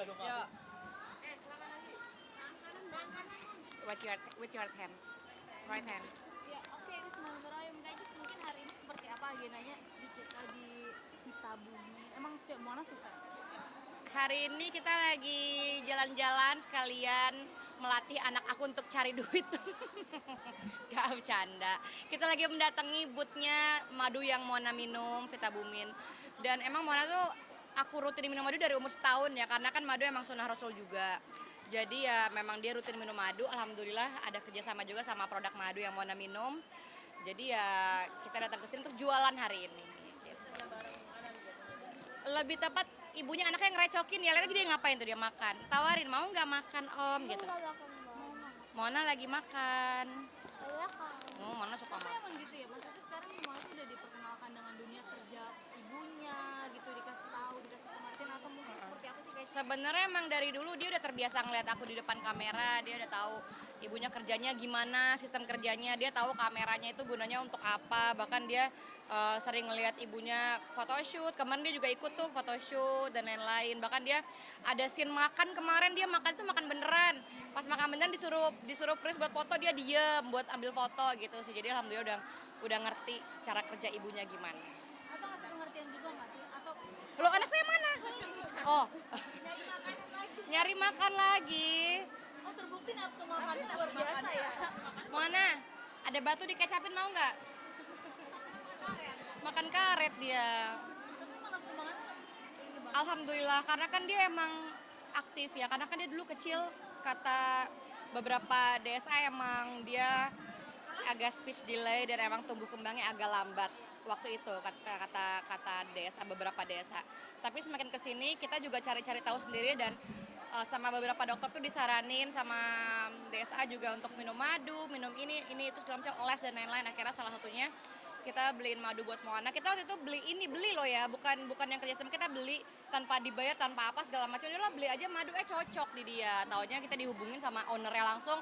dong Yo, aku. Silakan lagi. Tangan kanan. with your hand, right hand. Ya, oke, sementara yang guys, mungkin hari ini seperti apa agendanya di Vita Bumi? Emang Cek Mona suka? Hari ini kita lagi jalan-jalan sekalian melatih anak aku untuk cari duit. Gak bercanda. Kita lagi mendatangi boothnya madu yang Mona minum, Vita Bumin. Dan emang Mona tuh aku rutin minum madu dari umur setahun ya, karena kan madu emang sunnah Rasul juga. Jadi ya memang dia rutin minum madu. Alhamdulillah ada kerjasama juga sama produk madu yang Mona minum. Jadi ya kita datang ke sini untuk jualan hari ini. Lebih tepat ibunya anaknya ngerecokin ya, lihat lagi dia ngapain tuh, dia makan, tawarin mau nggak makan om gitu. Mona lagi makan. Mona suka Tapi makan. emang gitu ya, maksudnya sekarang Mona tuh udah diperkenalkan dengan dunia kerja ibunya gitu, dikasih tahu, dikasih pengertian atau mungkin seperti apa sih guys? Sebenarnya emang dari dulu dia udah terbiasa ngeliat aku di depan kamera, dia udah tahu ibunya kerjanya gimana, sistem kerjanya, dia tahu kameranya itu gunanya untuk apa, bahkan dia sering ngeliat ibunya photoshoot, kemarin dia juga ikut tuh photoshoot dan lain-lain, bahkan dia ada scene makan kemarin, dia makan tuh makan beneran, pas makan beneran disuruh freeze buat foto, dia diem buat ambil foto gitu sih, jadi alhamdulillah udah ngerti cara kerja ibunya gimana. Atau ngasih pengertian juga nggak sih? Atau Lo anak saya mana? Oh, nyari makan lagi. oh terbukti nafsu makannya luar biasa ya? Mana? Ada batu dikecapin mau nggak? Makan karet dia. Tapi emang nafsu makan ini banget. Alhamdulillah, karena kan dia emang aktif ya. Karena kan dia dulu kecil, kata beberapa desa emang dia agak speech delay dan emang tumbuh kembangnya agak lambat waktu itu, kata beberapa desa. Tapi semakin kesini kita juga cari-cari tahu sendiri dan sama beberapa dokter tuh disaranin sama DSA juga untuk minum madu, minum ini itu segala macam, les dan lain-lain. Akhirnya salah satunya kita beliin madu buat Moana. Kita waktu itu beli loh ya, bukan yang kerjasama, kita beli tanpa dibayar, tanpa apa segala macam. Udah lah beli aja madu, cocok di dia. Taunya kita dihubungin sama ownernya langsung,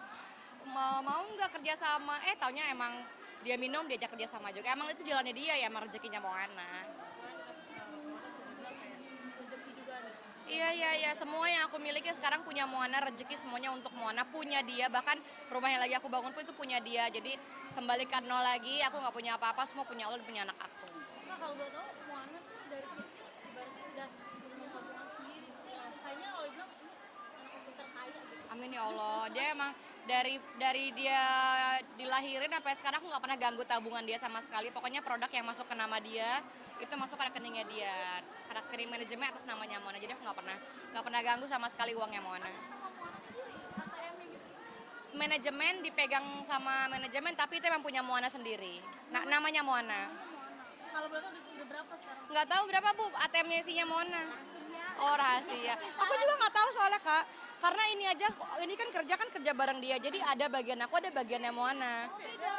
mau nggak kerja sama, taunya emang dia minum, diajak kerja sama juga. Emang itu jalannya dia ya, emang rezekinya Moana. Iya, semua yang aku miliki sekarang punya Moana, rezeki semuanya untuk Moana, punya dia, bahkan rumah yang lagi aku bangun pun itu punya dia. Jadi kembalikan nol lagi, aku nggak punya apa-apa, semua punya Allah dan punya anak aku. Nah kalau boleh tahu Moana tuh dari kecil ibaratnya udah punya tabungan sendiri sih. Kayaknya kalau dibilang ini anak kecil terkaya gitu. Amin ya Allah, dia emang dari dia dilahirin sampai sekarang aku nggak pernah ganggu tabungan dia sama sekali. Pokoknya produk yang masuk ke nama dia itu masuk ke rekeningnya dia, karena rekening manajemen atas namanya Mona. Jadi aku nggak pernah ganggu sama sekali uangnya Mona. Atas nama Moana sendiri, ATM-nya gitu. Manajemen dipegang sama manajemen, tapi itu emang punya Moana sendiri. Nah, namanya Moana. Moana. Kalau boleh tahu udah berapa sekarang? Nggak tahu berapa Bu ATM-nya isinya Mona. Oh rahasia. Aku juga nggak tahu soalnya Kak. Karena ini kan kerja bareng dia. Jadi ada bagian aku, ada bagiannya Moana.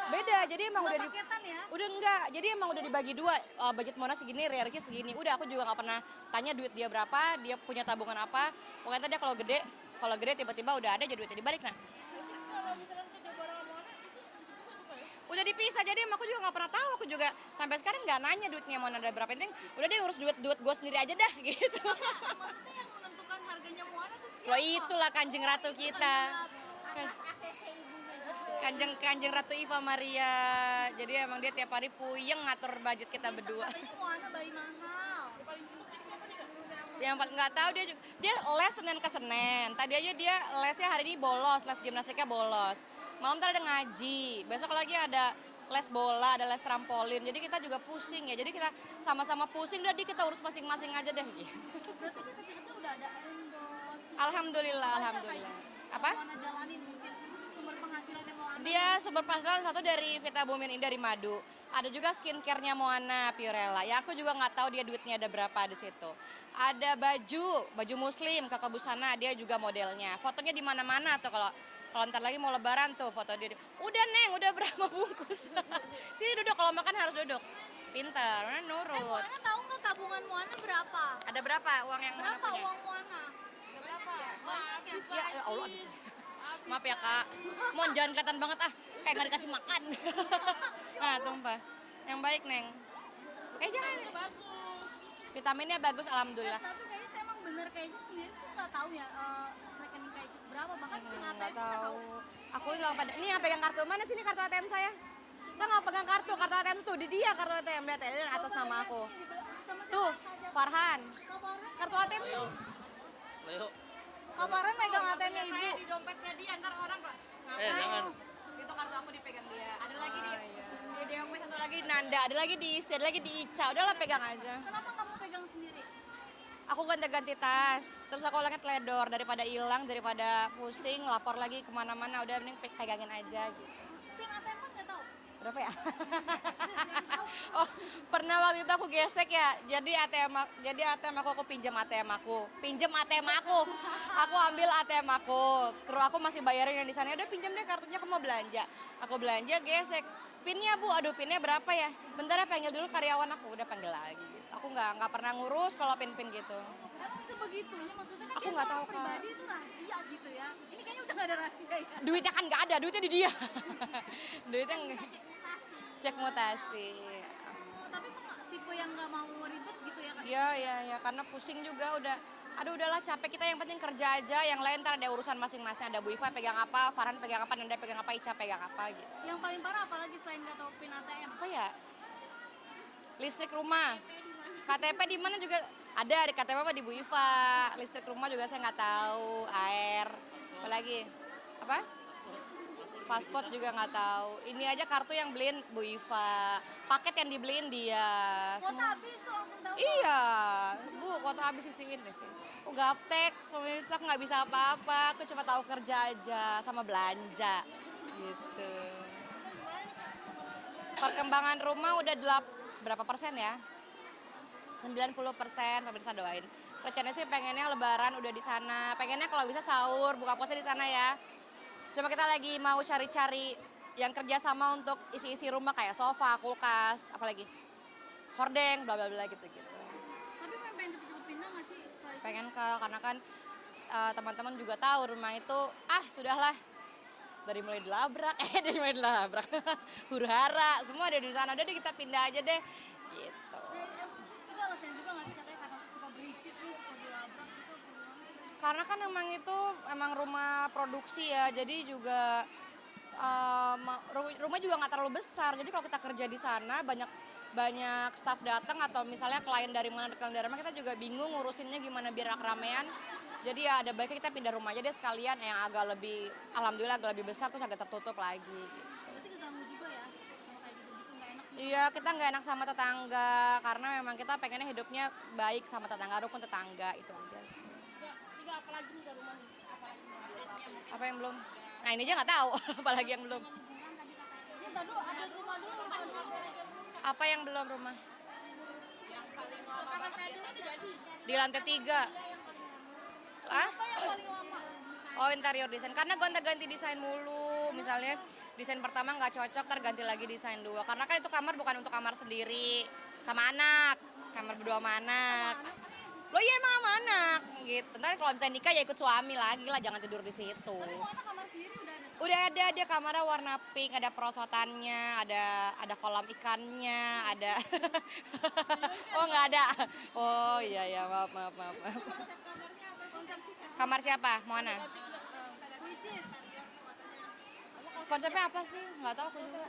Beda. Jadi emang udah paketan ya? Udah enggak. Jadi emang udah dibagi dua. Budget Mona segini, Ricky segini. Udah aku juga nggak pernah tanya duit dia berapa, dia punya tabungan apa. Pokoknya dia kalau gede tiba-tiba udah ada jadi duitnya dibalik nah. Kalau misalnya kerja bareng sama anak itu juga ya? Udah dipisah, jadi emang aku juga nggak pernah tahu, aku juga sampai sekarang nggak nanya duitnya Mona ada berapa, penting udah deh urus duit gue sendiri aja dah gitu. Maksudnya yang menentukan harganya Moana tuh siapa? Loh itulah kanjeng ratu kita, Atas ACC ibunya juga. kanjeng ratu Iva Maria, jadi emang dia tiap hari puyeng ngatur budget kita berdua. Katanya Moana bayi mahal. Yang paling sibuk jadi siapa nih Kak? Yang paling nggak tahu dia les Senin ke Senin, tadi aja dia lesnya hari ini bolos, les gimnastiknya bolos, malam ntar ada ngaji, besok lagi ada les bola, ada les trampolin, jadi kita juga pusing ya, jadi kita sama-sama pusing, udah kita urus masing-masing aja deh gitu. Berarti dia kecil-kecil udah ada endorse. Alhamdulillah. Apa? Moana jalanin mungkin sumber penghasilannya Moana. Dia sumber penghasilan satu dari Vita Bumin ini, dari madu. Ada juga skincare-nya Moana Purella. Ya aku juga nggak tahu dia duitnya ada berapa di situ. Ada baju muslim kakak busana, dia juga modelnya. Fotonya di mana-mana tuh kalau ntar lagi mau lebaran tuh foto dia. Udah Neng, udah berapa bungkus? Sini duduk, kalau makan harus duduk. Pinter, nurut. Moana tahu nggak tabungan Moana berapa? Ada berapa uang yang Moana Berapa punya? uang Moana? Berapa? Banyak ya? Ya Allah, habis. Maaf ya Kak, Mon jangan kelihatan banget kayak nggak dikasih makan. Nah tumpah, yang baik Neng. Jangan. Bagus. Vitaminnya bagus alhamdulillah. Tapi kayaknya saya emang bener kayaknya sendiri tuh nggak tahu tahu ya rekening KICIS berapa, bahkan pin ATM Nggak kita tahu. Aku nggak pada. Ini yang pegang kartu mana sih, ini kartu ATM saya? Saya nggak pegang kartu ATM tuh di dia kartu ATM, lihat ya, ini atas nama aku. Tuh, Farhan. Kartu ATM tuh. Leo. Kaparan megang ATM-nya ibu. Saya di dompetnya dia, ntar orang kok. Jangan. Itu kartu aku dipegang dia. Ada lagi di DOP, satu lagi di Nanda, ada lagi di Isi, ada lagi di Ica. Udahlah pegang aja. Kenapa kamu pegang sendiri? Aku ganti-ganti tas, terus aku orangnya teledor, daripada hilang, daripada pusing, lapor lagi kemana-mana, udah mending pegangin aja gitu. Pin ATM kan nggak tahu. Berapa ya? Oh, pernah waktu itu aku gesek ya, jadi ATM aku pinjam ATM aku, aku ambil ATM aku, kru aku masih bayarin yang di sana, udah pinjam deh kartunya, aku mau belanja, aku belanja gesek, pinnya bu, aduh pinnya berapa ya? Bentar ya, panggil dulu karyawan aku, udah panggil lagi. Aku nggak pernah ngurus kalau pin gitu. Emang sebegitunya, maksudnya kan Aku biasa nggak tahu, orang Kak. pribadi itu rahasia gitu ya. Ini kayaknya udah nggak ada rahasia ya. Duitnya kan nggak ada, duitnya di dia. Duitnya nggak. Cek mutasi. Oh, tapi emang tipe yang nggak mau ribet gitu ya, Kak? Iya, karena pusing juga udah. Aduh udahlah capek kita, yang penting kerja aja, yang lain ntar ada urusan masing-masing, ada Bu Iva pegang apa, Farhan pegang apa, Nanda pegang apa, Ica pegang apa gitu. Yang paling parah apalagi selain nggak tahu pin ATM? Apa ya? Listrik rumah. KTP di mana juga ada, di KTP apa di Bu Iva. Listrik rumah juga saya nggak tahu, air. Apalagi? Apa? Paspor juga nggak tahu. Ini aja kartu yang beliin Bu Iva, paket yang dibeliin dia. Kuota habis tuh langsung tahu. Iya, Bu, kuota habis isiin deh sih. Aku gaptek, pemirsa, aku nggak bisa apa-apa. Aku cuma tahu kerja aja sama belanja, gitu. Perkembangan rumah udah berapa persen ya? 90%, pemirsa doain. Rencananya sih pengennya lebaran udah di sana. Pengennya kalau bisa sahur, buka puasa di sana ya. Cuma kita lagi mau cari-cari yang kerja sama untuk isi-isi rumah kayak sofa, kulkas, apalagi hordeng, bla bla bla gitu-gitu. Tapi pengen cepet-cepet pindah nggak sih? Kayak Pengen karena kan teman-teman juga tahu rumah itu sudahlah dari mulai dilabrak, huru-hara, semua ada di sana. Udah deh kita pindah aja deh, gitu. itu alasannya juga nggak sih, katanya karena suka berisik nih, suka dilabrak gitu, apa gimana sih? Karena kan emang rumah produksi ya, jadi juga rumah juga nggak terlalu besar. Jadi kalau kita kerja di sana banyak staff datang atau misalnya klien dari mana kita juga bingung ngurusinnya gimana biar keramaian. Jadi ya ada baiknya kita pindah rumah aja deh sekalian yang agak lebih, alhamdulillah agak lebih besar, terus agak tertutup lagi. Gitu. Berarti keganggu juga ya sama kayak gitu-gitu, nggak enak juga. Iya, kita nggak enak sama tetangga karena memang kita pengennya hidupnya baik sama tetangga, rukun tetangga, itu aja sih. Tiga apa lagi nih dari rumah nih? Apa lagi mau buat Apa yang belum? Nah ini aja nggak tahu, apalagi yang belum. liburan tadi katanya. Ya, ntar dulu, update rumah dulu. Apa yang belum rumah? Kapan pedal itu jadi? Di lantai 3. Apa yang paling lama? Oh, interior design. Karena gonta-ganti desain mulu. Misalnya desain pertama nggak cocok, ntar ganti lagi desain 2. Karena kan itu kamar bukan untuk kamar sendiri. Sama anak. Kamar berdua sama anak. Anak sih. Loh iya emang sama anak. Gitu. Ntar kalau misalnya nikah ya ikut suami lagi lah. Jangan tidur di situ. Tapi mau anak kamar sendiri udah ada. Udah ada, dia kamarnya warna pink, ada perosotannya, ada kolam ikannya, ada. Oh nggak ada. Oh iya maaf. Konsep Kamar siapa? Moana? which is Konsepnya apa sih? Nggak tahu aku juga.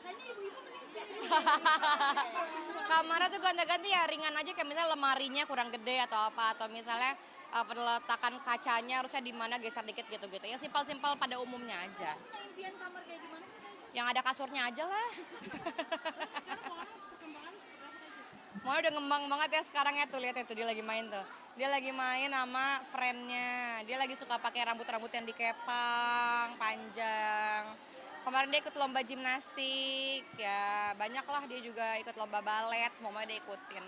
kayaknya ibu-ibu mending sih. Kamarnya tuh ganti-ganti ya, ringan aja, kayak misalnya lemarinya kurang gede atau apa, atau misalnya peletakan kacanya harusnya di mana geser dikit gitu-gitu. Yang simpel-simpel pada umumnya aja. Punya impian kamar kayak gimana sih, Kak? Yang ada kasurnya aja lah. Sekarang mau anak perkembangan seperti apa tadi? Mau udah ngembang banget ya sekarang ya, tuh lihat ya tuh dia lagi main tuh. Dia lagi main sama friendnya. Dia lagi suka pakai rambut-rambut yang dikepang panjang. Kemarin dia ikut lomba gimnastik ya, banyak lah, dia juga ikut lomba balet, semuanya dia ikutin.